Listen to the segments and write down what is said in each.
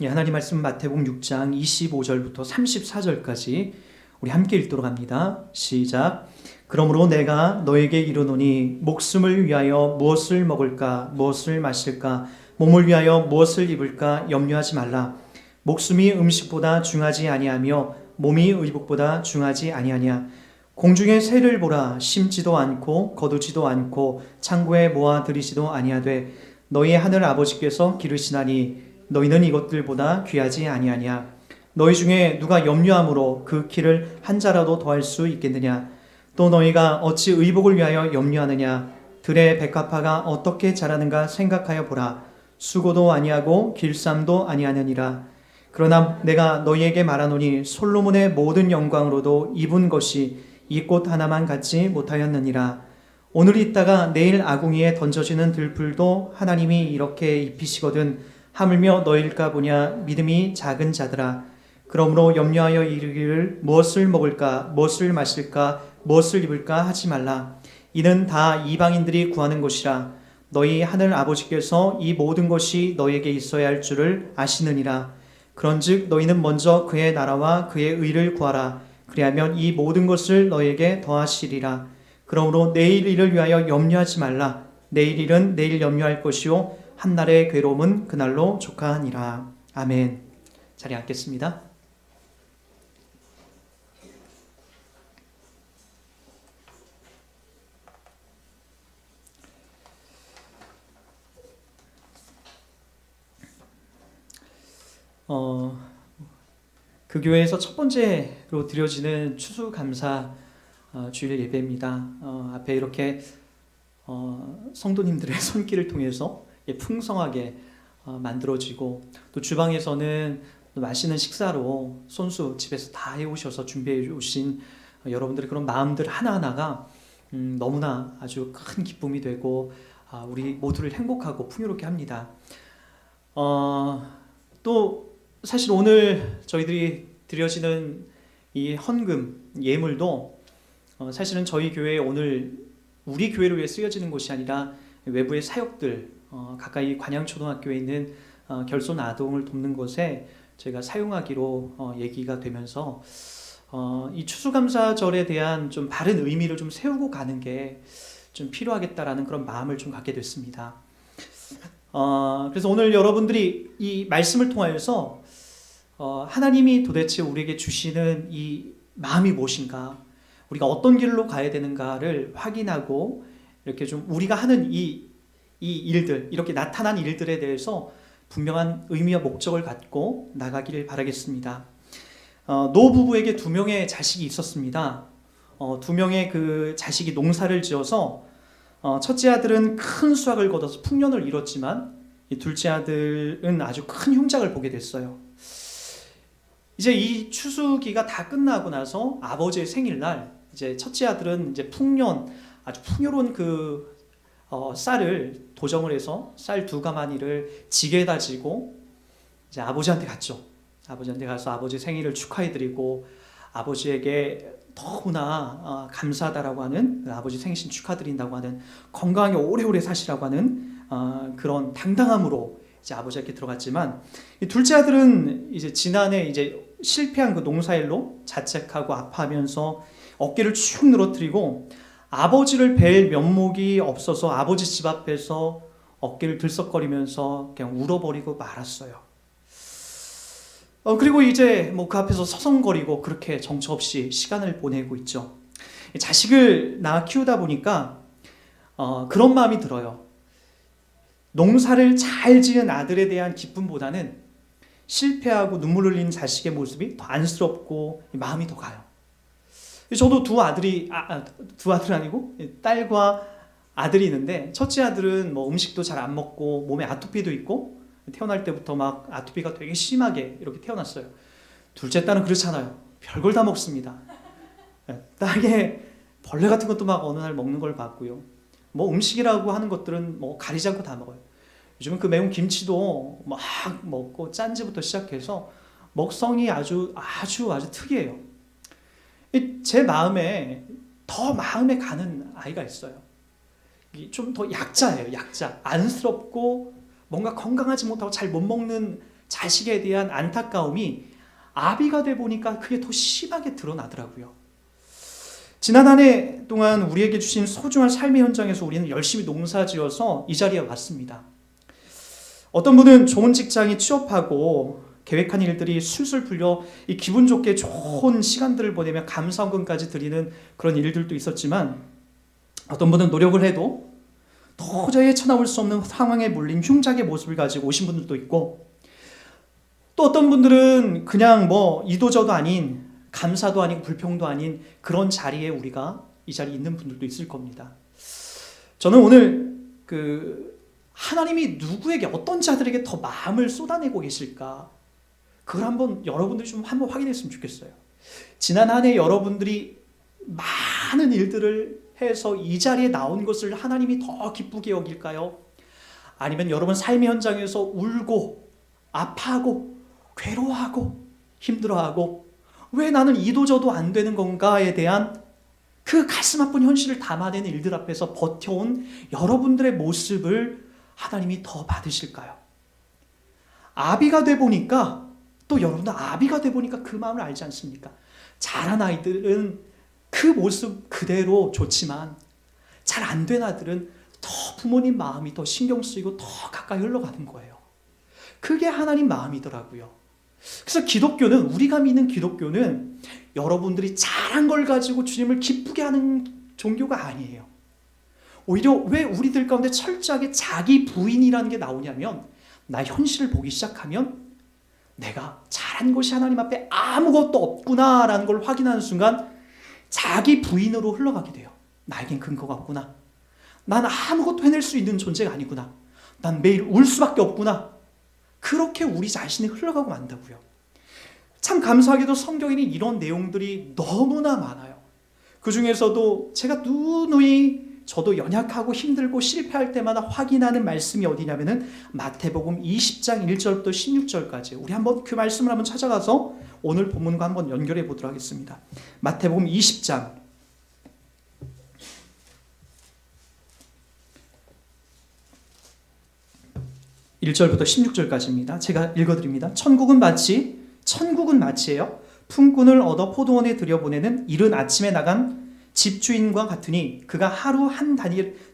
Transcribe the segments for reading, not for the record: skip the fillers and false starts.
예, 하나님 말씀 마태복음 6장 25절부터 34절까지 우리 함께 읽도록 합니다. 시작. 그러므로 내가 너에게 이르노니 목숨을 위하여 무엇을 먹을까 무엇을 마실까 몸을 위하여 무엇을 입을까 염려하지 말라. 목숨이 음식보다 중하지 아니하며 몸이 의복보다 중하지 아니하냐. 공중의 새를 보라. 심지도 않고 거두지도 않고 창고에 모아 들이지도 아니하되 너희 하늘 아버지께서 기르시나니 너희는 이것들보다 귀하지 아니하냐. 너희 중에 누가 염려함으로 그 키를 한 자라도 더할 수 있겠느냐. 또 너희가 어찌 의복을 위하여 염려하느냐. 들의 백합화가 어떻게 자라는가 생각하여 보라. 수고도 아니하고 길쌈도 아니하느니라. 그러나 내가 너희에게 말하노니 솔로몬의 모든 영광으로도 입은 것이 이 꽃 하나만 갖지 못하였느니라. 오늘 있다가 내일 아궁이에 던져지는 들풀도 하나님이 이렇게 입히시거든 하물며 너희일까 보냐. 믿음이 작은 자들아. 그러므로 염려하여 이르기를 무엇을 먹을까 무엇을 마실까 무엇을 입을까 하지 말라. 이는 다 이방인들이 구하는 것이라. 너희 하늘 아버지께서 이 모든 것이 너희에게 있어야 할 줄을 아시느니라. 그런즉 너희는 먼저 그의 나라와 그의 의를 구하라. 그리하면 이 모든 것을 너희에게 더하시리라. 그러므로 내일 일을 위하여 염려하지 말라. 내일 일은 내일 염려할 것이요 한날의 괴로움은 그날로 족하니라. 아멘. 자리에 앉겠습니다. 그 교회에서 첫 번째로 드려지는 추수감사 주일 예배입니다. 앞에 이렇게 성도님들의 손길을 통해서 풍성하게 만들어지고, 또 주방에서는 맛있는 식사로 손수 집에서 다 해오셔서 준비해 오신 여러분들의 그런 마음들 하나하나가 너무나 아주 큰 기쁨이 되고 우리 모두를 행복하고 풍요롭게 합니다. 또 사실 오늘 저희들이 드려지는 이 헌금 예물도 사실은 저희 교회에 오늘 우리 교회를 위해 쓰여지는 것이 아니라 외부의 사역들, 가까이 관양초등학교에 있는 결손 아동을 돕는 곳에 제가 사용하기로 얘기가 되면서 이 추수감사절에 대한 좀 바른 의미를 좀 세우고 가는 게 좀 필요하겠다라는 그런 마음을 좀 갖게 됐습니다. 그래서 오늘 여러분들이 이 말씀을 통하여서 하나님이 도대체 우리에게 주시는 이 마음이 무엇인가, 우리가 어떤 길로 가야 되는가를 확인하고 이렇게 좀 우리가 하는 이 일들, 이렇게 나타난 일들에 대해서 분명한 의미와 목적을 갖고 나가기를 바라겠습니다. 노부부에게 2명의 자식이 있었습니다. 2명의 그 자식이 농사를 지어서 첫째 아들은 큰 수확을 거둬서 풍년을 이뤘지만 이 둘째 아들은 아주 큰 흉작을 보게 됐어요. 이제 이 추수기가 다 끝나고 나서 아버지의 생일날 이제 첫째 아들은 이제 풍년 아주 풍요로운 그 쌀을 도정을 해서 쌀 2가마니를 지게에다 지고 이제 아버지한테 갔죠. 아버지한테 가서 아버지 생일을 축하해드리고 아버지에게 너무나 감사하다라고 하는, 아버지 생신 축하드린다고 하는, 건강하게 오래오래 사시라고 하는 그런 당당함으로 이제 아버지에게 들어갔지만, 이 둘째 아들은 이제 지난해 이제 실패한 그 농사일로 자책하고 아파하면서 어깨를 쭉 늘어뜨리고 아버지를 뵐 면목이 없어서 아버지 집 앞에서 어깨를 들썩거리면서 그냥 울어버리고 말았어요. 그리고 이제 뭐 그 앞에서 서성거리고 그렇게 정처 없이 시간을 보내고 있죠. 자식을 낳아 키우다 보니까 그런 마음이 들어요. 농사를 잘 지은 아들에 대한 기쁨보다는 실패하고 눈물 흘린 자식의 모습이 더 안쓰럽고 마음이 더 가요. 저도 두 아들은 아니고 딸과 아들이 있는데, 첫째 아들은 뭐 음식도 잘 안 먹고 몸에 아토피도 있고 태어날 때부터 막 아토피가 되게 심하게 이렇게 태어났어요. 둘째 딸은 그렇잖아요. 별걸 다 먹습니다. 딸에 벌레 같은 것도 막 어느 날 먹는 걸 봤고요. 뭐 음식이라고 하는 것들은 뭐 가리지 않고 다 먹어요. 요즘은 그 매운 김치도 막 먹고 짠지부터 시작해서 먹성이 아주 특이해요. 제 마음에 더 마음에 가는 아이가 있어요. 좀 더 약자예요. 약자. 안쓰럽고 뭔가 건강하지 못하고 잘 못 먹는 자식에 대한 안타까움이 아비가 돼 보니까 그게 더 심하게 드러나더라고요. 지난 한 해 동안 우리에게 주신 소중한 삶의 현장에서 우리는 열심히 농사지어서 이 자리에 왔습니다. 어떤 분은 좋은 직장에 취업하고 계획한 일들이 술술 풀려 이 기분 좋게 좋은 시간들을 보내며 감사원금까지 드리는 그런 일들도 있었지만, 어떤 분은 노력을 해도 도저히 헤쳐나올 수 없는 상황에 몰린 흉작의 모습을 가지고 오신 분들도 있고, 또 어떤 분들은 그냥 뭐 이도저도 아닌, 감사도 아니고 불평도 아닌 그런 자리에 우리가 이 자리에 있는 분들도 있을 겁니다. 저는 오늘 하나님이 누구에게, 어떤 자들에게 더 마음을 쏟아내고 계실까, 그걸 한번 여러분들이 좀 한번 확인했으면 좋겠어요. 지난 한 해 여러분들이 많은 일들을 해서 이 자리에 나온 것을 하나님이 더 기쁘게 여길까요? 아니면 여러분 삶의 현장에서 울고 아파하고 괴로워하고 힘들어하고 왜 나는 이도저도 안 되는 건가에 대한 그 가슴 아픈 현실을 담아내는 일들 앞에서 버텨온 여러분들의 모습을 하나님이 더 받으실까요? 아비가 돼 보니까, 또 여러분들 아비가 돼 보니까 그 마음을 알지 않습니까? 자란 아이들은 그 모습 그대로 좋지만 잘 안 된 아들은 더 부모님 마음이 더 신경 쓰이고 더 가까이 흘러가는 거예요. 그게 하나님 마음이더라고요. 그래서 기독교는, 우리가 믿는 기독교는 여러분들이 잘한 걸 가지고 주님을 기쁘게 하는 종교가 아니에요. 오히려 왜 우리들 가운데 철저하게 자기 부인이라는 게 나오냐면, 나 현실을 보기 시작하면 내가 잘한 것이 하나님 앞에 아무것도 없구나라는 걸 확인하는 순간 자기 부인으로 흘러가게 돼요. 나에겐 근거가 없구나. 난 아무것도 해낼 수 있는 존재가 아니구나. 난 매일 울 수밖에 없구나. 그렇게 우리 자신이 흘러가고 만다고요. 참 감사하게도 성경에는 이런 내용들이 너무나 많아요. 그 중에서도 제가 누누이 저도 연약하고 힘들고 실패할 때마다 확인하는 말씀이 어디냐면은 마태복음 20장 1절부터 16절까지, 우리 한번 그 말씀을 한번 찾아가서 오늘 본문과 한번 연결해 보도록 하겠습니다. 마태복음 20장 1절부터 16절까지입니다. 제가 읽어드립니다. 천국은 마치예요. 품꾼을 얻어 포도원에 들여보내는 이른 아침에 나간 집주인과 같으니, 그가 하루 한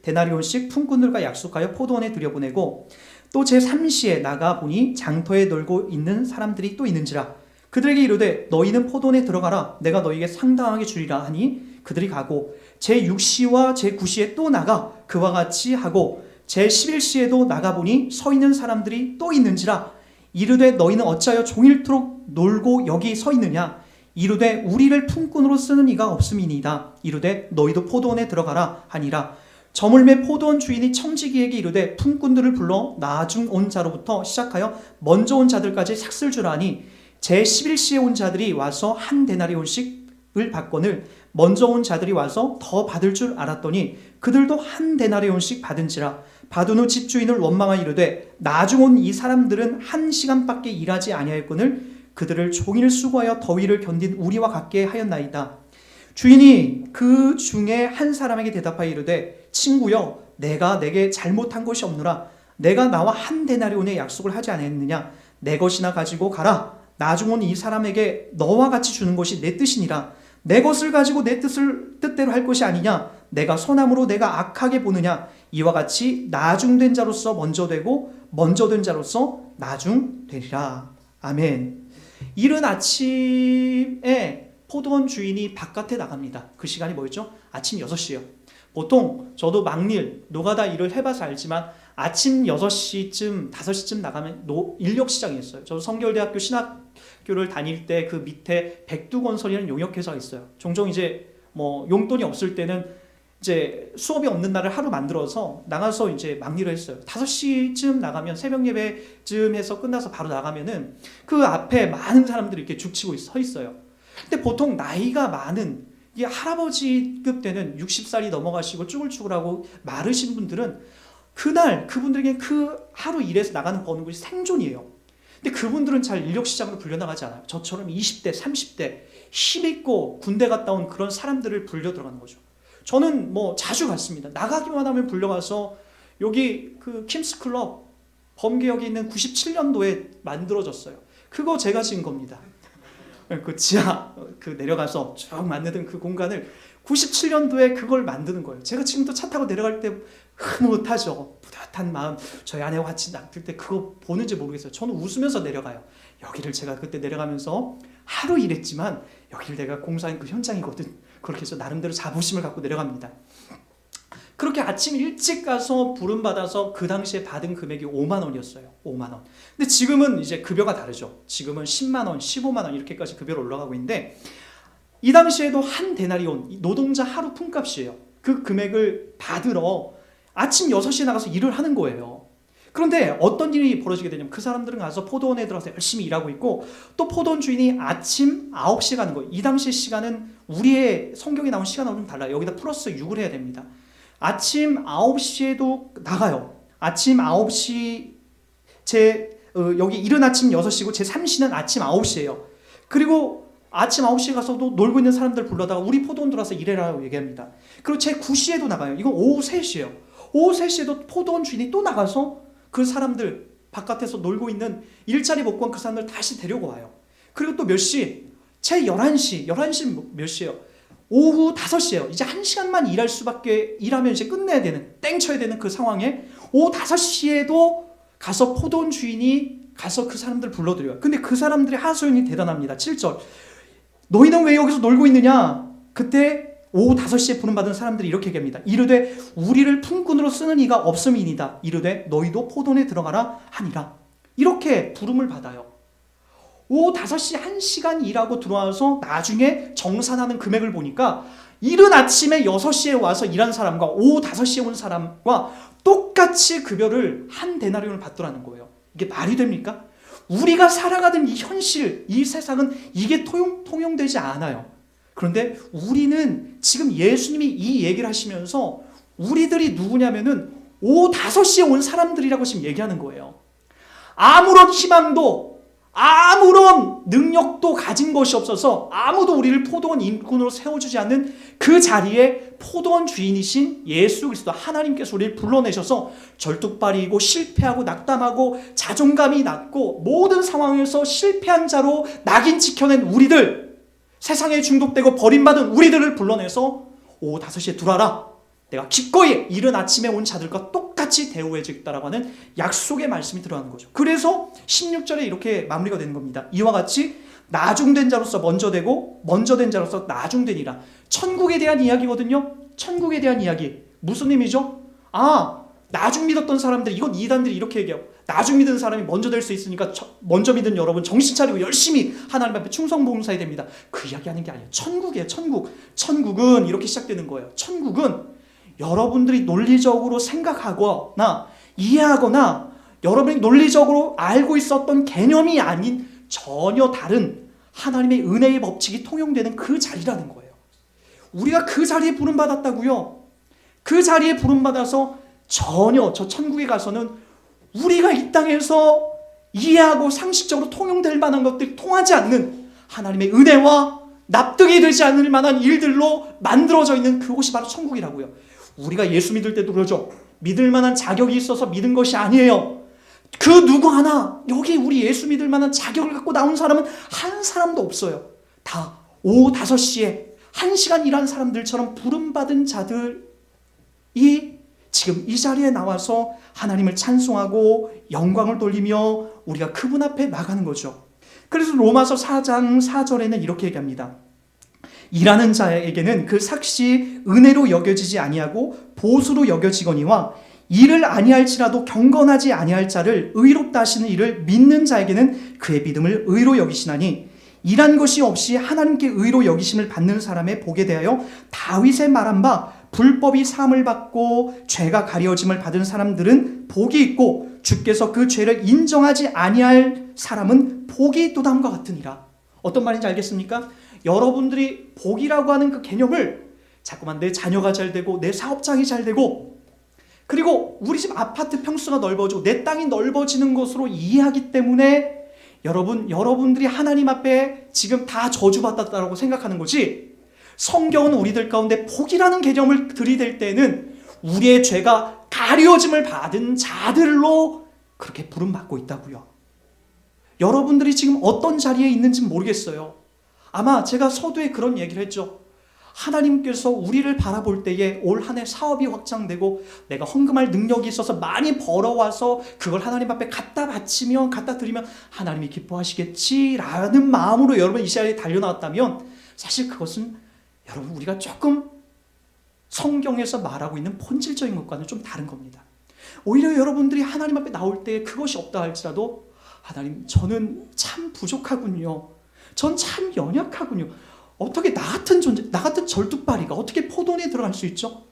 데나리온씩 품꾼들과 약속하여 포도원에 들여보내고, 또 제3시에 나가 보니 장터에 놀고 있는 사람들이 또 있는지라. 그들에게 이르되 너희는 포도원에 들어가라. 내가 너희에게 상당하게 주리라 하니 그들이 가고, 제6시와 제9시에 또 나가 그와 같이 하고, 제11시에도 나가보니 서 있는 사람들이 또 있는지라. 이르되 너희는 어찌하여 종일토록 놀고 여기 서 있느냐. 이르되 우리를 품꾼으로 쓰는 이가 없음이니이다. 이르되 너희도 포도원에 들어가라 하니라. 저물매 포도원 주인이 청지기에게 이르되 품꾼들을 불러 나중 온 자로부터 시작하여 먼저 온 자들까지 삭슬 주라 하니, 제11시에 온 자들이 와서 한 데나리온씩을 받거늘 먼저 온 자들이 와서 더 받을 줄 알았더니 그들도 한 데나리온씩 받은지라. 받은 후 집주인을 원망하여 이르되 나중 온 이 사람들은 1시간밖에 일하지 아니하였거늘 그들을 종일 수고하여 더위를 견딘 우리와 같게 하였나이다. 주인이 그 중에 한 사람에게 대답하여 이르되 친구여, 내가 내게 잘못한 것이 없노라. 내가 나와 한 데나리온의 약속을 하지 않았느냐. 내 것이나 가지고 가라. 나중 온 이 사람에게 너와 같이 주는 것이 내 뜻이니라. 내 것을 가지고 내 뜻대로 할 것이 아니냐. 내가 선함으로 내가 악하게 보느냐. 이와 같이 나중된 자로서 먼저 되고 먼저 된 자로서 나중되리라. 아멘. 이른 아침에 포도원 주인이 바깥에 나갑니다. 그 시간이 뭐였죠? 아침 6시요. 보통 저도 막일, 노가다 일을 해봐서 알지만 아침 6시쯤, 5시쯤 나가면 인력 시장이 있어요. 저 성결대학교 신학교를 다닐 때 그 밑에 백두건설이라는 용역회사가 있어요. 종종 이제 뭐 용돈이 없을 때는 이제 수업이 없는 날을 하루 만들어서 나가서 이제 막일을 했어요. 5시쯤 나가면 새벽 예배쯤 해서 끝나서 바로 나가면은 그 앞에 많은 사람들이 이렇게 죽치고 서 있어요. 근데 보통 나이가 많은 이 할아버지급 되는 60살이 넘어가시고 쭈글쭈글하고 마르신 분들은 그날 그분들에게 그 하루 일해서 나가는 버는 것이 생존이에요. 근데 그분들은 잘 인력시장으로 불려나가지 않아요. 저처럼 20대, 30대 힘있고 군대 갔다 온 그런 사람들을 불려 들어가는 거죠. 저는 뭐 자주 갔습니다. 나가기만 하면 불려가서 여기 그 킴스클럽 범계역에 있는 97년도에 만들어졌어요. 그거 제가 지은 겁니다. 그 지하 내려가서 쭉 만드는 그 공간을 97년도에 그걸 만드는 거예요. 제가 지금도 차 타고 내려갈 때 흐뭇하죠. 뿌듯한 마음. 저희 아내와 같이 낚을 때 그거 보는지 모르겠어요. 저는 웃으면서 내려가요. 여기를 제가 그때 내려가면서 하루 일했지만 여기를 내가 공사한 그 현장이거든. 그렇게 해서 나름대로 자부심을 갖고 내려갑니다. 그렇게 아침 일찍 가서 부름받아서 그 당시에 받은 금액이 5만 원이었어요. 5만 원. 근데 지금은 이제 급여가 다르죠. 지금은 10만 원, 15만 원 이렇게까지 급여로 올라가고 있는데 이 당시에도 한 데나리온, 노동자 하루 품값이에요. 그 금액을 받으러 아침 6시에 나가서 일을 하는 거예요. 그런데 어떤 일이 벌어지게 되냐면 그 사람들은 가서 포도원에 들어가서 열심히 일하고 있고 또 포도원 주인이 아침 9시에 가는 거예요. 이 당시 시간은 우리의 성경에 나온 시간하고 좀 달라요. 여기다 플러스 6을 해야 됩니다. 아침 9시에도 나가요. 아침 9시 여기 이른 아침 6시고 제 3시는 아침 9시예요. 그리고 아침 9시에 가서도 놀고 있는 사람들 불러다가 우리 포도원 들어와서 일해라고 얘기합니다. 그리고 제 9시에도 나가요. 이건 오후 3시예요. 오후 3시에도 포도원 주인이 또 나가서 그 사람들 바깥에서 놀고 있는 일자리 못 구한 그 사람들 다시 데리고 와요. 그리고 또 몇 시? 제 11시 몇 시예요? 오후 5시예요. 이제 1시간만 일할 수밖에 일하면 이제 끝내야 되는 땡 쳐야 되는 그 상황에 오후 5시에도 가서 포도원 주인이 가서 그 사람들 불러들여요. 근데 그 사람들의 하소연이 대단합니다. 7절 너희는 왜 여기서 놀고 있느냐? 그때 오후 5시에 부름받은 사람들이 이렇게 얘기합니다. 이르되 우리를 품꾼으로 쓰는 이가 없음이니이다. 이르되 너희도 포도원에 들어가라 하니라. 이렇게 부름을 받아요. 오후 5시 1시간 일하고 들어와서 나중에 정산하는 금액을 보니까 이른 아침에 6시에 와서 일한 사람과 오후 5시에 온 사람과 똑같이 급여를 한 데나리온을 받더라는 거예요. 이게 말이 됩니까? 우리가 살아가는 이 현실, 이 세상은 이게 통용되지 않아요. 그런데 우리는 지금 예수님이 이 얘기를 하시면서 우리들이 누구냐면은 오후 5시에 온 사람들이라고 지금 얘기하는 거예요. 아무런 희망도 아무런 능력도 가진 것이 없어서 아무도 우리를 포도원 인꾼으로 세워주지 않는 그 자리에 포도원 주인이신 예수 그리스도 하나님께서 우리를 불러내셔서 절뚝발이고 실패하고 낙담하고 자존감이 낮고 모든 상황에서 실패한 자로 낙인 찍혀낸 우리들, 세상에 중독되고 버림받은 우리들을 불러내서 오후 5시에 들어와라. 내가 기꺼이 이른 아침에 온 자들과 똑같이 대우해 주겠다라고 하는 약속의 말씀이 들어가는 거죠. 그래서 16절에 이렇게 마무리가 되는 겁니다. 이와 같이 나중된 자로서 먼저 되고 먼저 된 자로서 나중되니라. 천국에 대한 이야기거든요. 천국에 대한 이야기. 무슨 의미죠? 나중 믿었던 사람들, 이건 이단들이 이렇게 얘기해요. 나중 믿은 사람이 먼저 될 수 있으니까 먼저 믿은 여러분 정신 차리고 열심히 하나님 앞에 충성봉사해야 됩니다. 그 이야기하는 게 아니에요. 천국이에요. 천국. 천국은 이렇게 시작되는 거예요. 천국은 여러분들이 논리적으로 생각하거나 이해하거나 여러분이 논리적으로 알고 있었던 개념이 아닌 전혀 다른 하나님의 은혜의 법칙이 통용되는 그 자리라는 거예요. 우리가 그 자리에 부름받았다고요. 그 자리에 부름받아서 전혀 저 천국에 가서는 우리가 이 땅에서 이해하고 상식적으로 통용될 만한 것들이 통하지 않는 하나님의 은혜와 납득이 되지 않을 만한 일들로 만들어져 있는 그곳이 바로 천국이라고요. 우리가 예수 믿을 때도 그러죠. 믿을 만한 자격이 있어서 믿은 것이 아니에요. 그 누구 하나 여기 우리 예수 믿을 만한 자격을 갖고 나온 사람은 한 사람도 없어요. 다 오후 5시에 1시간 일한 사람들처럼 부름받은 자들이 지금 이 자리에 나와서 하나님을 찬송하고 영광을 돌리며 우리가 그분 앞에 나가는 거죠. 그래서 로마서 4장 4절에는 이렇게 얘기합니다. 일하는 자에게는 그 삭시 은혜로 여겨지지 아니하고 보수로 여겨지거니와 일을 아니할지라도 경건하지 아니할 자를 의롭다 하시는 이를 믿는 자에게는 그의 믿음을 의로 여기시나니 일한 것이 없이 하나님께 의로 여기심을 받는 사람의 복에 대하여 다윗의 말한 바 불법이 사함을 받고 죄가 가려짐을 받은 사람들은 복이 있고 주께서 그 죄를 인정하지 아니할 사람은 복이 있도다 함과 같으니라. 어떤 말인지 알겠습니까? 여러분들이 복이라고 하는 그 개념을 자꾸만 내 자녀가 잘 되고 내 사업장이 잘 되고 그리고 우리 집 아파트 평수가 넓어지고 내 땅이 넓어지는 것으로 이해하기 때문에 여러분들이 하나님 앞에 지금 다 저주받았다고 생각하는 거지. 성경은 우리들 가운데 복이라는 개념을 들이댈 때는 우리의 죄가 가려짐을 받은 자들로 그렇게 부름받고 있다고요. 여러분들이 지금 어떤 자리에 있는지 모르겠어요. 아마 제가 서두에 그런 얘기를 했죠. 하나님께서 우리를 바라볼 때에 올 한 해 사업이 확장되고 내가 헌금할 능력이 있어서 많이 벌어와서 그걸 하나님 앞에 갖다 바치면, 갖다 드리면 하나님이 기뻐하시겠지라는 마음으로 여러분 이 시간에 달려나왔다면 사실 그것은 여러분 우리가 조금 성경에서 말하고 있는 본질적인 것과는 좀 다른 겁니다. 오히려 여러분들이 하나님 앞에 나올 때 그것이 없다 할지라도 하나님, 저는 참 부족하군요. 전 참 연약하군요. 어떻게 나 같은 존재, 나 같은 절뚝발이가 어떻게 포도원에 들어갈 수 있죠?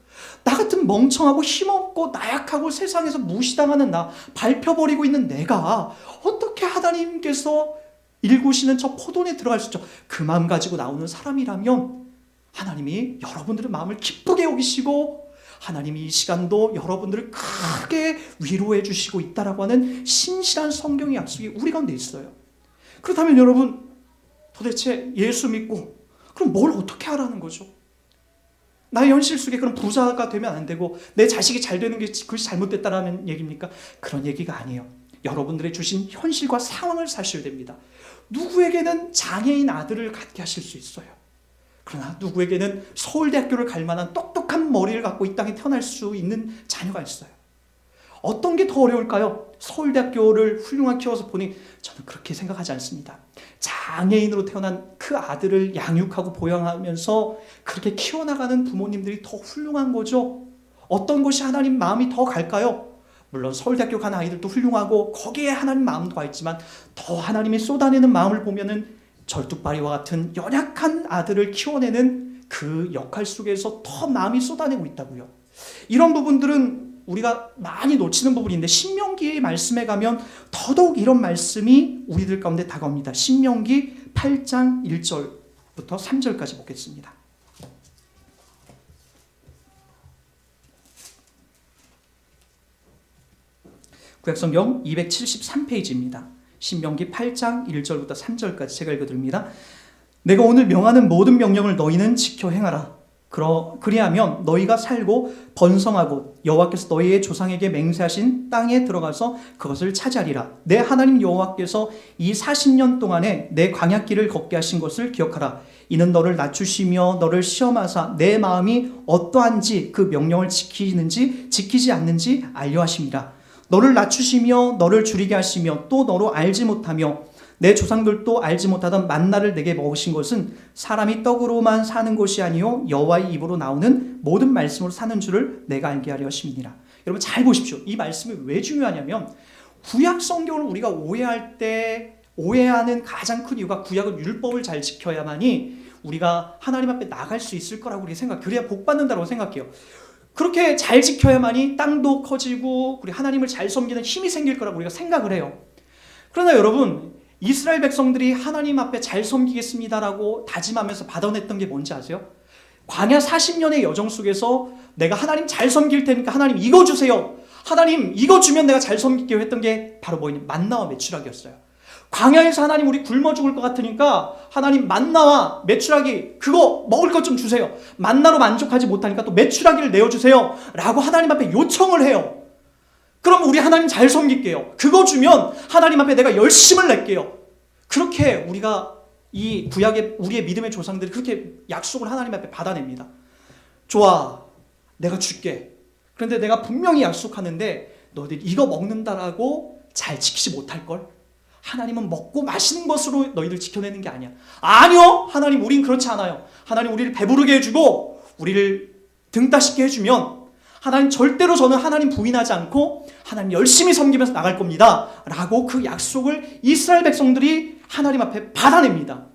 나 같은 멍청하고 힘없고 나약하고 세상에서 무시당하는 나, 밟혀버리고 있는 내가 어떻게 하나님께서 일구시는 저 포도원에 들어갈 수 있죠? 그 마음 가지고 나오는 사람이라면 하나님이 여러분들의 마음을 기쁘게 여기시고 하나님이 이 시간도 여러분들을 크게 위로해 주시고 있다라고 하는 신실한 성경의 약속이 우리 가운데 있어요. 그렇다면 여러분, 도대체 예수 믿고 그럼 뭘 어떻게 하라는 거죠? 나의 현실 속에 그런 부자가 되면 안 되고 내 자식이 잘 되는 게 그것이 잘못됐다라는 얘기입니까? 그런 얘기가 아니에요. 여러분들의 주신 현실과 상황을 사셔야 됩니다. 누구에게는 장애인 아들을 갖게 하실 수 있어요. 그러나 누구에게는 서울대학교를 갈 만한 똑똑한 머리를 갖고 이 땅에 태어날 수 있는 자녀가 있어요. 어떤 게 더 어려울까요? 서울대학교를 훌륭하게 키워서 보니 저는 그렇게 생각하지 않습니다. 장애인으로 태어난 그 아들을 양육하고 보양하면서 그렇게 키워나가는 부모님들이 더 훌륭한 거죠. 어떤 것이 하나님 마음이 더 갈까요? 물론 서울대학교 간 아이들도 훌륭하고 거기에 하나님 마음도 가 있지만 더 하나님이 쏟아내는 마음을 보면은 절뚝발이와 같은 연약한 아들을 키워내는 그 역할 속에서 더 마음이 쏟아내고 있다고요. 이런 부분들은 우리가 많이 놓치는 부분인데 신명기의 말씀에 가면 더더욱 이런 말씀이 우리들 가운데 다가옵니다. 신명기 8장 1절부터 3절까지 보겠습니다. 구약성경 273페이지입니다. 신명기 8장 1절부터 3절까지 제가 읽어드립니다. 내가 오늘 명하는 모든 명령을 너희는 지켜 행하라. 그리하면 너희가 살고 번성하고 여호와께서 너희의 조상에게 맹세하신 땅에 들어가서 그것을 차지하리라. 내 하나님 여호와께서 이 40년 동안에 내 광야길을 걷게 하신 것을 기억하라. 이는 너를 낮추시며 너를 시험하사 내 마음이 어떠한지 그 명령을 지키는지 지키지 않는지 알려 하심이라. 너를 낮추시며 너를 줄이게 하시며 또 너로 알지 못하며 내 조상들도 알지 못하던 만나를 내게 먹으신 것은 사람이 떡으로만 사는 것이 아니요 여호와의 입으로 나오는 모든 말씀으로 사는 줄을 내가 알게 하려 하심이니라. 여러분 잘 보십시오. 이 말씀이 왜 중요하냐면 구약 성경을 우리가 오해할 때 오해하는 가장 큰 이유가 구약은 율법을 잘 지켜야만이 우리가 하나님 앞에 나갈 수 있을 거라고 우리 그래야 복 받는다고 생각해요. 그렇게 잘 지켜야만이 땅도 커지고 우리 하나님을 잘 섬기는 힘이 생길 거라고 우리가 생각을 해요. 그러나 여러분, 이스라엘 백성들이 하나님 앞에 잘 섬기겠습니다라고 다짐하면서 받아냈던 게 뭔지 아세요? 광야 40년의 여정 속에서 내가 하나님 잘 섬길 테니까 하나님 이거 주세요. 하나님 이거 주면 내가 잘 섬길게요 했던 게 바로 뭐냐? 만나와 메추라기였어요. 광야에서 하나님 우리 굶어 죽을 것 같으니까 하나님 만나와 메추라기 그거 먹을 것 좀 주세요. 만나로 만족하지 못하니까 또 메추라기를 내어주세요 라고 하나님 앞에 요청을 해요. 그럼 우리 하나님 잘 섬길게요. 그거 주면 하나님 앞에 내가 열심을 낼게요. 그렇게 우리가 이 구약의 우리의 믿음의 조상들이 그렇게 약속을 하나님 앞에 받아냅니다. 좋아, 내가 줄게. 그런데 내가 분명히 약속하는데 너희들 이거 먹는다라고 잘 지키지 못할걸? 하나님은 먹고 마시는 것으로 너희들 지켜내는 게 아니야. 아니요, 하나님 우린 그렇지 않아요. 하나님 우리를 배부르게 해주고 우리를 등 따숩게 해주면 하나님 절대로 저는 하나님 부인하지 않고 하나님 열심히 섬기면서 나갈 겁니다 라고 그 약속을 이스라엘 백성들이 하나님 앞에 받아냅니다.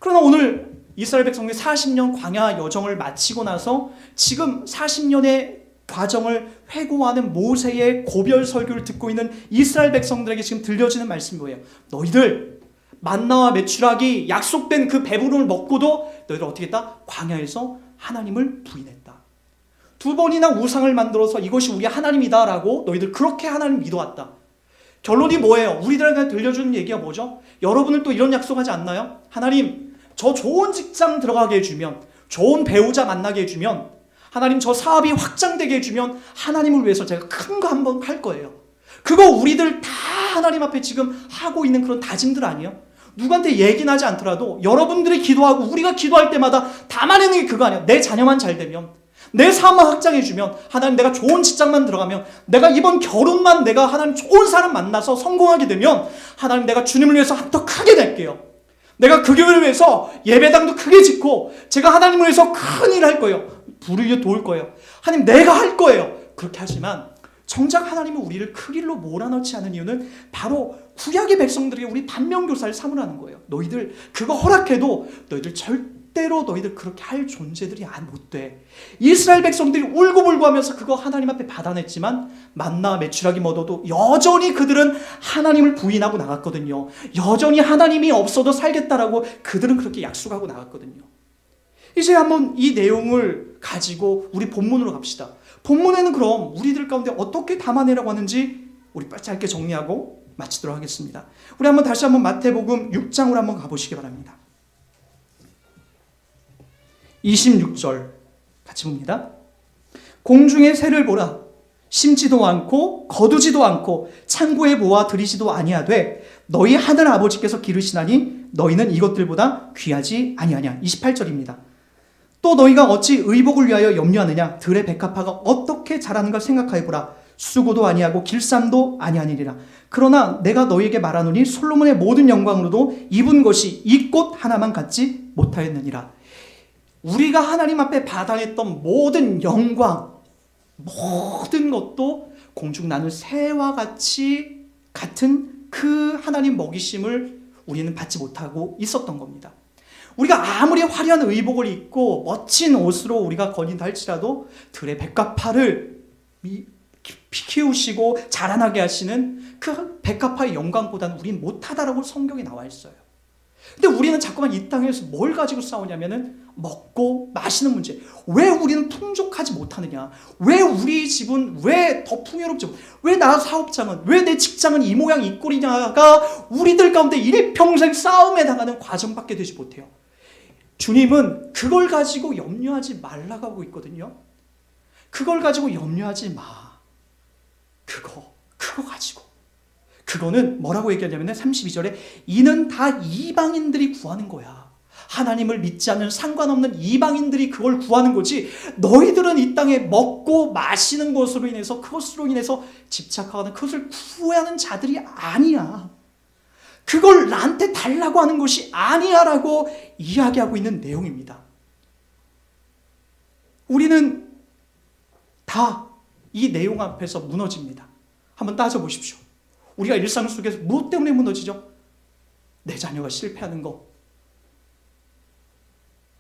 그러나 오늘 이스라엘 백성들이 40년 광야 여정을 마치고 나서 지금 40년의 과정을 회고하는 모세의 고별 설교를 듣고 있는 이스라엘 백성들에게 지금 들려지는 말씀이 뭐예요? 너희들 만나와 메추라기 약속된 그 배부름을 먹고도 너희들 어떻게 했다? 광야에서 하나님을 부인했다. 2번이나 우상을 만들어서 이것이 우리 하나님이다 라고 너희들 그렇게 하나님 믿어왔다. 결론이 뭐예요? 우리들에게 들려주는 얘기가 뭐죠? 여러분은 또 이런 약속하지 않나요? 하나님 저 좋은 직장 들어가게 해주면, 좋은 배우자 만나게 해주면, 하나님 저 사업이 확장되게 해주면 하나님을 위해서 제가 큰 거 한번 할 거예요. 그거 우리들 다 하나님 앞에 지금 하고 있는 그런 다짐들 아니에요? 누구한테 얘기는 하지 않더라도 여러분들이 기도하고 우리가 기도할 때마다 담아내는 게 그거 아니에요. 내 자녀만 잘 되면, 내 삶만 확장해주면, 하나님 내가 좋은 직장만 들어가면, 내가 이번 결혼만 내가 하나님 좋은 사람 만나서 성공하게 되면, 하나님 내가 주님을 위해서 더 크게 낼게요. 내가 그 교회를 위해서 예배당도 크게 짓고 제가 하나님을 위해서 큰 일을 할 거예요. 불을 위해 도울 거예요. 하나님 내가 할 거예요. 그렇게 하지만 정작 하나님은 우리를 그 길로 몰아넣지 않은 이유는 바로 구약의 백성들에게 우리 반면교사를 삼으라는 거예요. 너희들 그거 허락해도 너희들 절대로 너희들 그렇게 할 존재들이 못 돼. 이스라엘 백성들이 울고불고 하면서 그거 하나님 앞에 받아냈지만 만나 메추라기 먹어도 여전히 그들은 하나님을 부인하고 나갔거든요. 여전히 하나님이 없어도 살겠다라고 그들은 그렇게 약속하고 나갔거든요. 이제 한번 이 내용을 가지고 우리 본문으로 갑시다. 본문에는 그럼 우리들 가운데 어떻게 담아내라고 하는지 우리 짧게 정리하고 마치도록 하겠습니다. 우리 한번 다시 한번 마태복음 6장으로 한번 가보시기 바랍니다. 26절 같이 봅니다. 공중의 새를 보라. 심지도 않고 거두지도 않고 창고에 모아 들이지도 아니하되 너희 하늘 아버지께서 기르시나니 너희는 이것들보다 귀하지 아니하냐. 28절입니다. 또 너희가 어찌 의복을 위하여 염려하느냐. 들의 백합화가 어떻게 자라는가 생각하여 보라. 수고도 아니하고 길쌈도 아니하니라. 그러나 내가 너희에게 말하노니 솔로몬의 모든 영광으로도 입은 것이 이 꽃 하나만 갖지 못하였느니라. 우리가 하나님 앞에 받아냈던 모든 영광, 모든 것도 공중 나는 새와 같이 같은 그 하나님 먹이심을 우리는 받지 못하고 있었던 겁니다. 우리가 아무리 화려한 의복을 입고 멋진 옷으로 우리가 거닌다 할지라도 들의 백합화를 키우시고 자라나게 하시는 그 백합화의 영광보다는 우린 못하다라고 성경에 나와 있어요. 근데 우리는 자꾸만 이 땅에서 뭘 가지고 싸우냐면은 먹고 마시는 문제. 왜 우리는 풍족하지 못하느냐? 왜 우리 집은 왜 더 풍요롭지? 왜 나 사업장은, 왜 내 직장은 이 모양 이 꼴이냐가 우리들 가운데 일평생 싸움에 당하는 과정밖에 되지 못해요. 주님은 그걸 가지고 염려하지 말라고 하고 있거든요. 그걸 가지고 염려하지 마. 그거 가지고. 그거는 뭐라고 얘기하냐면 32절에 이는 다 이방인들이 구하는 거야. 하나님을 믿지 않는 상관없는 이방인들이 그걸 구하는 거지. 너희들은 이 땅에 먹고 마시는 것으로 인해서 그것으로 인해서 집착하거나 그것을 구하는 자들이 아니야. 그걸 나한테 달라고 하는 것이 아니야 라고 이야기하고 있는 내용입니다. 우리는 다 이 내용 앞에서 무너집니다. 한번 따져보십시오. 우리가 일상 속에서 무엇 때문에 무너지죠? 내 자녀가 실패하는 것,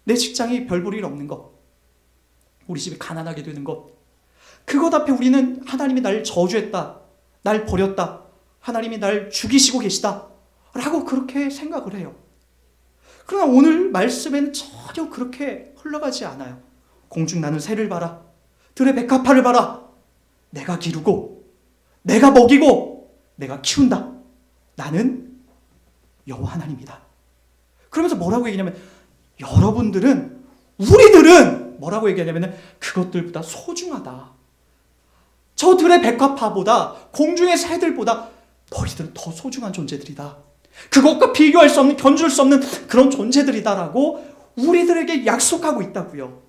내 직장이 별 볼 일 없는 것, 우리 집이 가난하게 되는 것, 그것 앞에 우리는 하나님이 날 저주했다, 날 버렸다, 하나님이 날 죽이시고 계시다 라고 그렇게 생각을 해요. 그러나 오늘 말씀에는 전혀 그렇게 흘러가지 않아요. 공중 나는 새를 봐라. 들의 백합화를 봐라. 내가 기르고 내가 먹이고 내가 키운다. 나는 여호와 하나님이다. 그러면서 뭐라고 얘기냐면 여러분들은, 우리들은 뭐라고 얘기하냐면 그것들보다 소중하다. 저 들의 백합화보다 공중의 새들보다 너희들은 더 소중한 존재들이다. 그것과 비교할 수 없는, 견줄 수 없는 그런 존재들이다라고 우리들에게 약속하고 있다고요.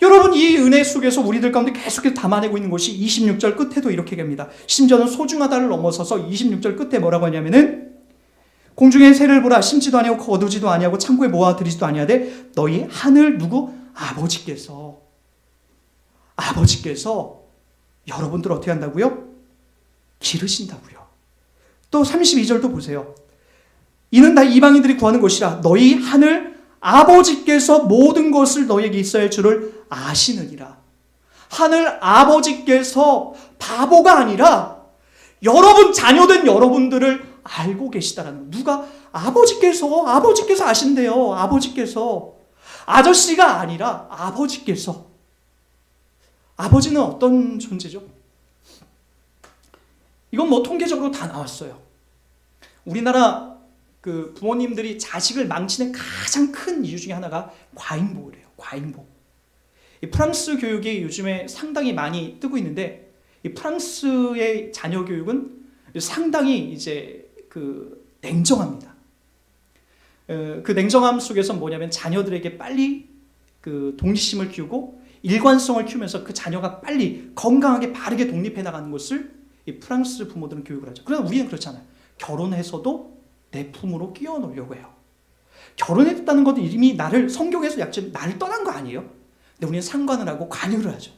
여러분, 이 은혜 속에서 우리들 가운데 계속해서 담아내고 있는 것이 26절 끝에도 이렇게 얘기합니다. 심지어는 소중하다를 넘어서서 26절 끝에 뭐라고 하냐면은 공중의 새를 보라. 심지도 아니하고 거두지도 아니하고 창고에 모아들이지도 아니하되 너희 하늘 누구? 아버지께서 여러분들 어떻게 한다고요? 기르신다고요. 또 32절도 보세요. 이는 다 이방인들이 구하는 것이라 너희 하늘 아버지께서 모든 것을 너희에게 있어야 할 줄을 아시느니라. 하늘 아버지께서 바보가 아니라 여러분 자녀된 여러분들을 알고 계시다라는, 누가? 아버지께서 아신대요. 아버지께서, 아저씨가 아니라 아버지께서. 아버지는 어떤 존재죠? 이건 뭐 통계적으로 다 나왔어요. 우리나라 그 부모님들이 자식을 망치는 가장 큰 이유 중에 하나가 과잉보호래요. 과잉보호. 이 프랑스 교육이 요즘에 상당히 많이 뜨고 있는데, 이 이 프랑스의 자녀 교육은 상당히 이제 그 냉정합니다. 그 냉정함 속에서 뭐냐면 자녀들에게 빨리 그 동기심을 키우고 일관성을 키우면서 그 자녀가 빨리 건강하게 바르게 독립해 나가는 것을 이 프랑스 부모들은 교육을 하죠. 그러나 우리는 그렇잖아요. 결혼해서도 내 품으로 끼워 놓으려고 해요. 결혼했다는 것은 이미 나를 성경에서 약점 나를 떠난 거 아니에요? 근데 우리는 상관을 하고 관여를 하죠.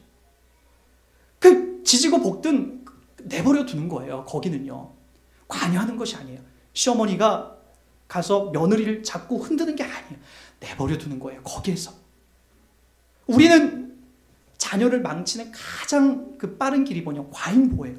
그 지지고 볶든 내버려 두는 거예요. 거기는요. 관여하는 것이 아니에요. 시어머니가 가서 며느리를 잡고 흔드는 게 아니에요. 내버려 두는 거예요. 거기에서. 우리는 자녀를 망치는 가장 그 빠른 길이 뭐냐? 과잉보호예요.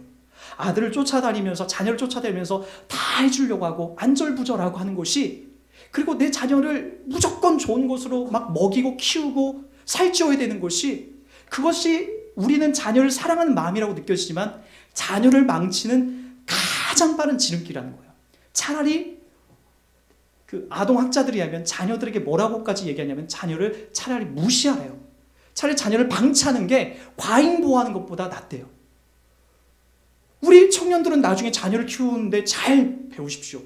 아들을 쫓아다니면서 자녀를 쫓아다니면서 다 해주려고 하고 안절부절하고 하는 것이, 그리고 내 자녀를 무조건 좋은 것으로 막 먹이고 키우고 살찌워야 되는 것이, 그것이 우리는 자녀를 사랑하는 마음이라고 느껴지지만 자녀를 망치는 가장 빠른 지름길이라는 거예요. 차라리 그 아동학자들이 하면 자녀들에게 뭐라고까지 얘기하냐면 자녀를 차라리 무시하래요. 차라리 자녀를 방치하는 게 과잉보호하는 것보다 낫대요. 우리 청년들은 나중에 자녀를 키우는데 잘 배우십시오.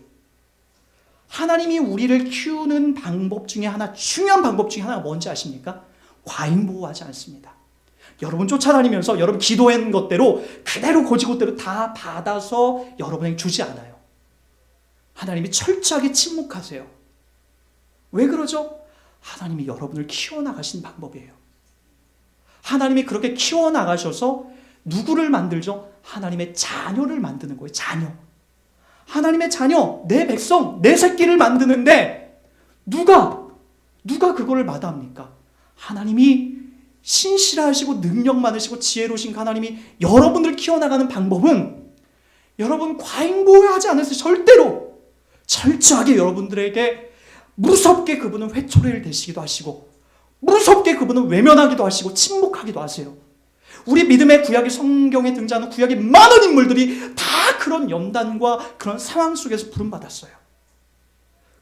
하나님이 우리를 키우는 방법 중에 하나, 중요한 방법 중에 하나가 뭔지 아십니까? 과잉보호하지 않습니다. 여러분 쫓아다니면서 여러분 기도한 것대로 그대로 고지고대로 다 받아서 여러분에게 주지 않아요. 하나님이 철저하게 침묵하세요. 왜 그러죠? 하나님이 여러분을 키워나가신 방법이에요. 하나님이 그렇게 키워나가셔서 누구를 만들죠? 하나님의 자녀를 만드는 거예요. 자녀. 하나님의 자녀, 내 백성, 내 새끼를 만드는데 누가 그거를 마다합니까? 하나님이 신실하시고 능력 많으시고 지혜로우신 하나님이 여러분을 키워나가는 방법은 여러분 과잉보호하지 않으세요. 절대로. 철저하게 여러분들에게 무섭게 그분은 회초리를 대시기도 하시고 무섭게 그분은 외면하기도 하시고 침묵하기도 하세요. 우리 믿음의 구약의 성경에 등장하는 구약의 많은 인물들이 다 그런 연단과 그런 상황 속에서 부름받았어요.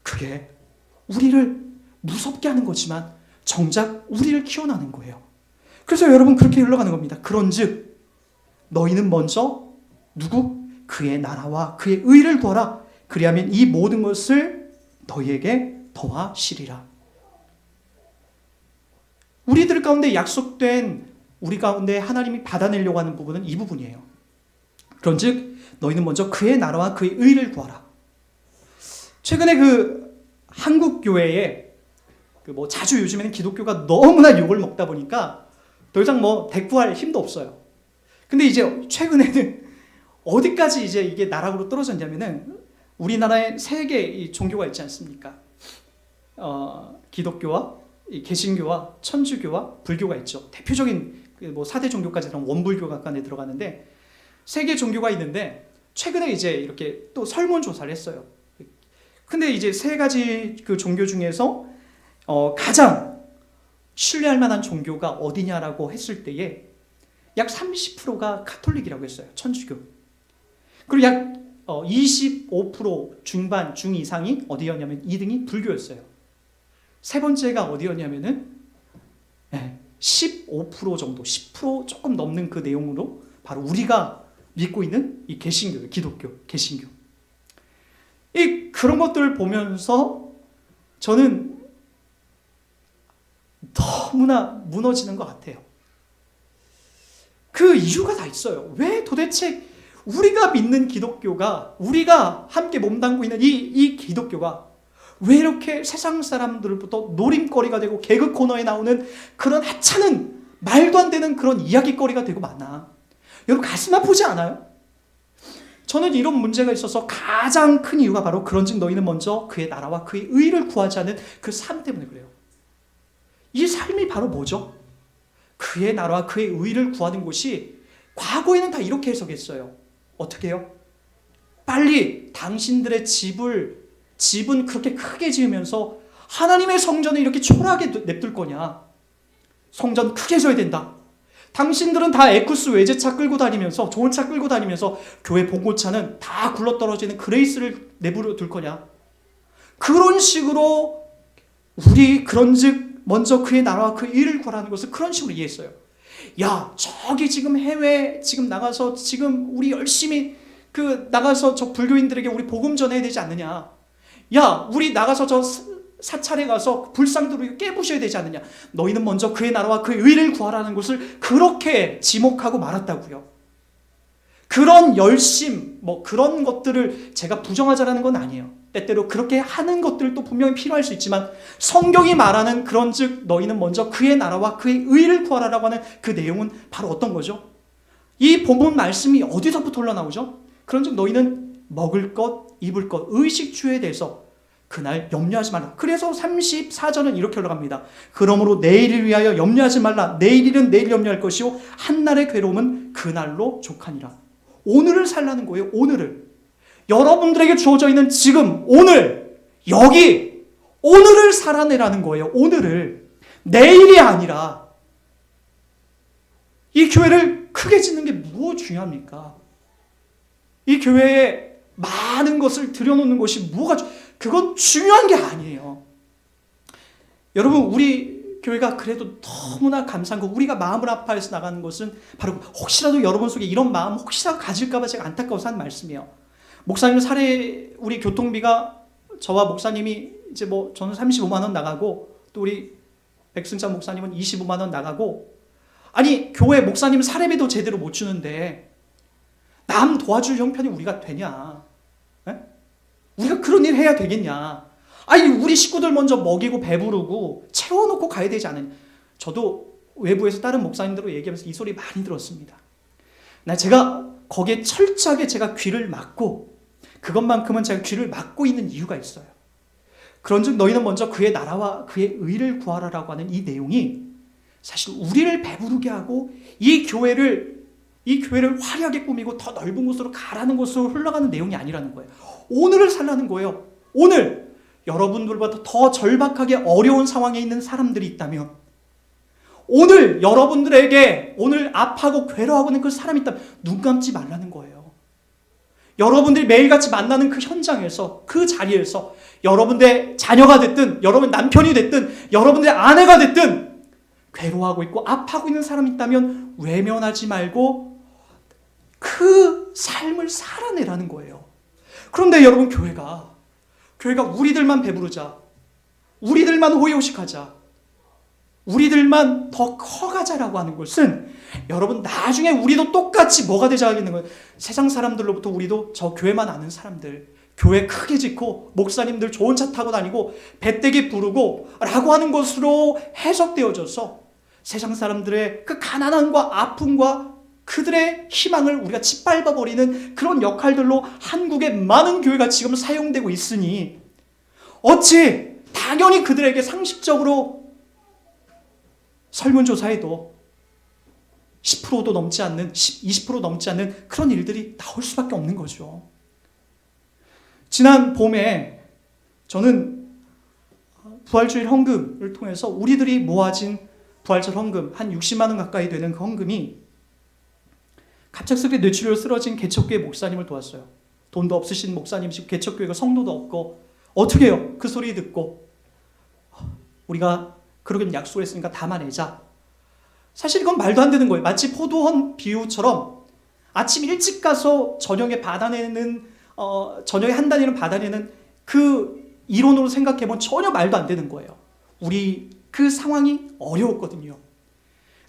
그게 우리를 무섭게 하는 거지만 정작 우리를 키워나는 거예요. 그래서 여러분 그렇게 흘러가는 겁니다. 그런즉 너희는 먼저 누구? 그의 나라와 그의 의를 구하라. 그리하면 이 모든 것을 너희에게 더하시리라. 우리들 가운데 약속된 우리 가운데 하나님이 받아내려고 하는 부분은 이 부분이에요. 그런즉 너희는 먼저 그의 나라와 그의 의를 구하라. 최근에 그 한국 교회에 자주 요즘에는 기독교가 너무나 욕을 먹다 보니까 더 이상 대꾸할 힘도 없어요. 근데 이제 최근에는 어디까지 이제 이게 나락으로 떨어졌냐면은 우리나라에 세 개의 종교가 있지 않습니까? 기독교와 개신교와 천주교와 불교가 있죠. 대표적인 4대 종교까지 들어가면 원불교가 안에 들어가는데 세 개 종교가 있는데 최근에 이제 이렇게 또 설문조사를 했어요. 근데 이제 세 가지 그 종교 중에서 가장 신뢰할 만한 종교가 어디냐라고 했을 때에 약 30%가 카톨릭이라고 했어요. 천주교. 그리고 약 25% 중반, 중이상이 어디였냐면 2등이 불교였어요. 세 번째가 어디였냐면은 15% 정도, 10% 조금 넘는 그 내용으로 바로 우리가 믿고 있는 이 개신교, 기독교, 개신교. 그런 것들을 보면서 저는 너무나 무너지는 것 같아요. 그 이유가 다 있어요. 왜 도대체 우리가 믿는 기독교가, 우리가 함께 몸담고 있는 이 기독교가 왜 이렇게 세상 사람들부터 노림거리가 되고 개그 코너에 나오는 그런 하찮은 말도 안 되는 그런 이야기거리가 되고 많나? 여러분 가슴 아프지 않아요? 저는 이런 문제가 있어서 가장 큰 이유가 바로 그런즉 너희는 먼저 그의 나라와 그의 의를 구하지 않는 그 삶 때문에 그래요. 이 삶이 바로 뭐죠? 그의 나라와 그의 의를 구하는 것이 과거에는 다 이렇게 해석했어요. 어떻게 해요? 빨리 당신들의 집은 그렇게 크게 지으면서 하나님의 성전을 이렇게 초라하게 냅둘 거냐? 성전 크게 져야 된다. 당신들은 다 에쿠스 외제차 끌고 다니면서 좋은 차 끌고 다니면서 교회 봉고차는 다 굴러떨어지는 그레이스를 내버려 둘 거냐? 그런 식으로 우리 그런즉 먼저 그의 나라와 그의 일을 구하라는 것을 그런 식으로 이해했어요. 야, 저기 지금 해외 지금 나가서 지금 우리 열심히 나가서 저 불교인들에게 우리 복음 전해야 되지 않느냐. 야, 우리 나가서 저 사찰에 가서 불상들을 깨부셔야 되지 않느냐. 너희는 먼저 그의 나라와 그의 의를 구하라는 것을 그렇게 지목하고 말았다고요. 그런 열심, 그런 것들을 제가 부정하자라는 건 아니에요. 때때로 그렇게 하는 것들도 분명히 필요할 수 있지만 성경이 말하는 그런즉 너희는 먼저 그의 나라와 그의 의를 구하라라고 하는 그 내용은 바로 어떤 거죠? 이 본문 말씀이 어디서부터 흘러나오죠? 그런즉 너희는 먹을 것, 입을 것, 의식주에 대해서 그날 염려하지 말라. 그래서 34절은 이렇게 흘러갑니다. 그러므로 내일을 위하여 염려하지 말라. 내일은 내일 염려할 것이요 한날의 괴로움은 그날로 족하니라. 오늘을 살라는 거예요. 오늘을. 여러분들에게 주어져 있는 지금, 오늘, 여기, 오늘을 살아내라는 거예요. 오늘을. 내일이 아니라. 이 교회를 크게 짓는 게 무엇 중요합니까? 이 교회에 많은 것을 들여놓는 것이 그건 중요한 게 아니에요. 여러분, 우리 교회가 그래도 너무나 감사한 거, 우리가 마음을 아파해서 나가는 것은 바로 혹시라도 여러분 속에 이런 마음 혹시라도 가질까봐 제가 안타까워서 하는 말씀이에요. 목사님 우리 교통비가 저와 목사님이 이제 저는 35만 원 나가고 또 우리 백승찬 목사님은 25만 원 나가고, 아니 교회 목사님 사례비도 제대로 못 주는데 남 도와줄 형편이 우리가 되냐? 에? 우리가 그런 일 해야 되겠냐? 아니 우리 식구들 먼저 먹이고 배부르고 채워놓고 가야 되지 않느냐. 저도 외부에서 다른 목사님들로 얘기하면서 이 소리 많이 들었습니다. 제가 거기에 철저하게 제가 귀를 막고, 그것만큼은 제가 귀를 막고 있는 이유가 있어요. 그런즉 너희는 먼저 그의 나라와 그의 의를 구하라라고 하는 이 내용이 사실 우리를 배부르게 하고 이 교회를 화려하게 꾸미고 더 넓은 곳으로 가라는 곳으로 흘러가는 내용이 아니라는 거예요. 오늘을 살라는 거예요. 오늘 여러분들보다 더 절박하게 어려운 상황에 있는 사람들이 있다면, 오늘 여러분들에게 오늘 아파하고 괴로워하고 있는 그 사람이 있다면 눈 감지 말라는 거예요. 여러분들이 매일같이 만나는 그 현장에서, 그 자리에서 여러분들의 자녀가 됐든 여러분 남편이 됐든 여러분들의 아내가 됐든 괴로워하고 있고 아파하고 있는 사람이 있다면 외면하지 말고 그 삶을 살아내라는 거예요. 그런데 여러분, 교회가 우리들만 배부르자, 우리들만 호의호식하자, 우리들만 더 커가자라고 하는 것은 여러분 나중에 우리도 똑같이 뭐가 되자 하겠는 거예요. 세상 사람들로부터 우리도 저 교회만 아는 사람들, 교회 크게 짓고 목사님들 좋은 차 타고 다니고 배때기 부르고 라고 하는 것으로 해석되어져서 세상 사람들의 그 가난함과 아픔과 그들의 희망을 우리가 짓밟아버리는 그런 역할들로 한국의 많은 교회가 지금 사용되고 있으니, 어찌 당연히 그들에게 상식적으로 설문조사에도 10%도 넘지 않는, 20% 넘지 않는 그런 일들이 나올 수밖에 없는 거죠. 지난 봄에 저는 부활주일 헌금을 통해서 우리들이 모아진 부활절 헌금 한 60만 원 가까이 되는 그 헌금이 갑작스럽게 뇌출혈로 쓰러진 개척교회 목사님을 도왔어요. 돈도 없으신 목사님이시고 개척교회가 성도도 없고 어떻게 해요? 그 소리 듣고 우리가 그러긴 약속을 했으니까 담아내자. 사실 이건 말도 안 되는 거예요. 마치 포도원 비유처럼 아침 일찍 가서 저녁에 저녁에 한 단위는 받아내는 그 이론으로 생각해보면 전혀 말도 안 되는 거예요. 우리 그 상황이 어려웠거든요.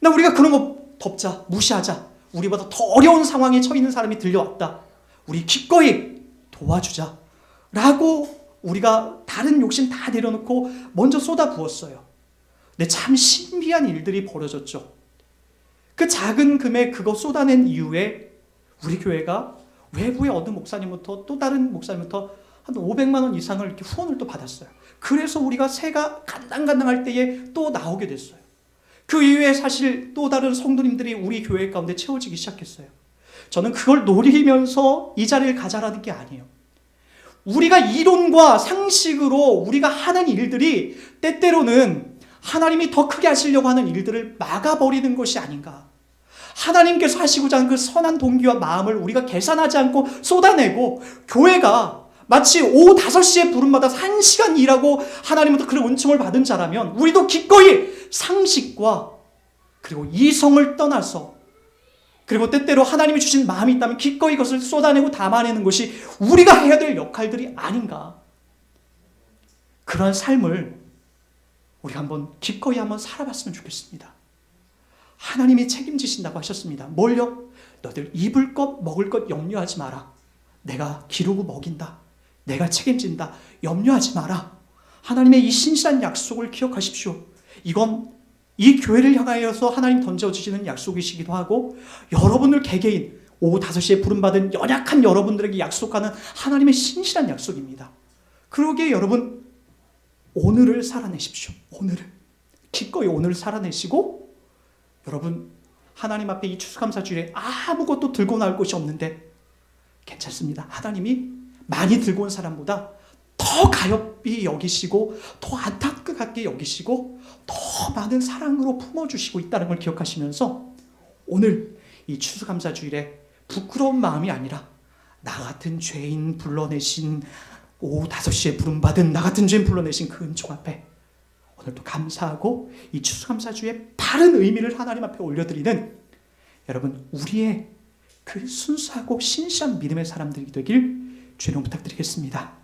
근데 우리가 그런 거 덮자, 무시하자. 우리보다 더 어려운 상황에 처해 있는 사람이 들려왔다. 우리 기꺼이 도와주자. 라고 우리가 다른 욕심 다 내려놓고 먼저 쏟아부었어요. 근데 참 신비한 일들이 벌어졌죠. 그 작은 금액 그거 쏟아낸 이후에 우리 교회가 외부의 어느 목사님부터 또 다른 목사님부터 한 500만 원 이상을 이렇게 후원을 또 받았어요. 그래서 우리가 새가 간당간당할 때에 또 나오게 됐어요. 그 이후에 사실 또 다른 성도님들이 우리 교회 가운데 채워지기 시작했어요. 저는 그걸 노리면서 이 자리를 가자라는 게 아니에요. 우리가 이론과 상식으로 우리가 하는 일들이 때때로는 하나님이 더 크게 하시려고 하는 일들을 막아버리는 것이 아닌가. 하나님께서 하시고자 하는 그 선한 동기와 마음을 우리가 계산하지 않고 쏟아내고, 교회가 마치 오후 5시에 부름받아서 1시간 일하고 하나님부터 그런 은총을 받은 자라면 우리도 기꺼이 상식과 그리고 이성을 떠나서, 그리고 때때로 하나님이 주신 마음이 있다면 기꺼이 이것을 쏟아내고 담아내는 것이 우리가 해야 될 역할들이 아닌가. 그런 삶을 우리가 기꺼이 한번 살아봤으면 좋겠습니다. 하나님이 책임지신다고 하셨습니다. 뭘요? 너들 입을 것 먹을 것 염려하지 마라. 내가 기르고 먹인다. 내가 책임진다. 염려하지 마라. 하나님의 이 신실한 약속을 기억하십시오. 이건 이 교회를 향하여서 하나님 던져주시는 약속이시기도 하고, 여러분들 개개인 오후 5시에 부름받은 연약한 여러분들에게 약속하는 하나님의 신실한 약속입니다. 그러기에 여러분, 오늘을 살아내십시오. 오늘을. 기꺼이 오늘을 살아내시고, 여러분, 하나님 앞에 이 추수감사주일에 아무것도 들고 나올 것이 없는데 괜찮습니다. 하나님이 많이 들고 온 사람보다 더 가엾이 여기시고, 더 안타깝게 여기시고, 더 많은 사랑으로 품어주시고 있다는 걸 기억하시면서 오늘 이 추수감사주일에 부끄러운 마음이 아니라 나 같은 죄인 불러내신, 오후 5시에 부름받은 나 같은 죄인 불러내신 그 은총 앞에 오늘도 감사하고 이 추수감사주일의 바른 의미를 하나님 앞에 올려드리는 여러분, 우리의 그 순수하고 신실한 믿음의 사람들이 되길 주님 부탁드리겠습니다.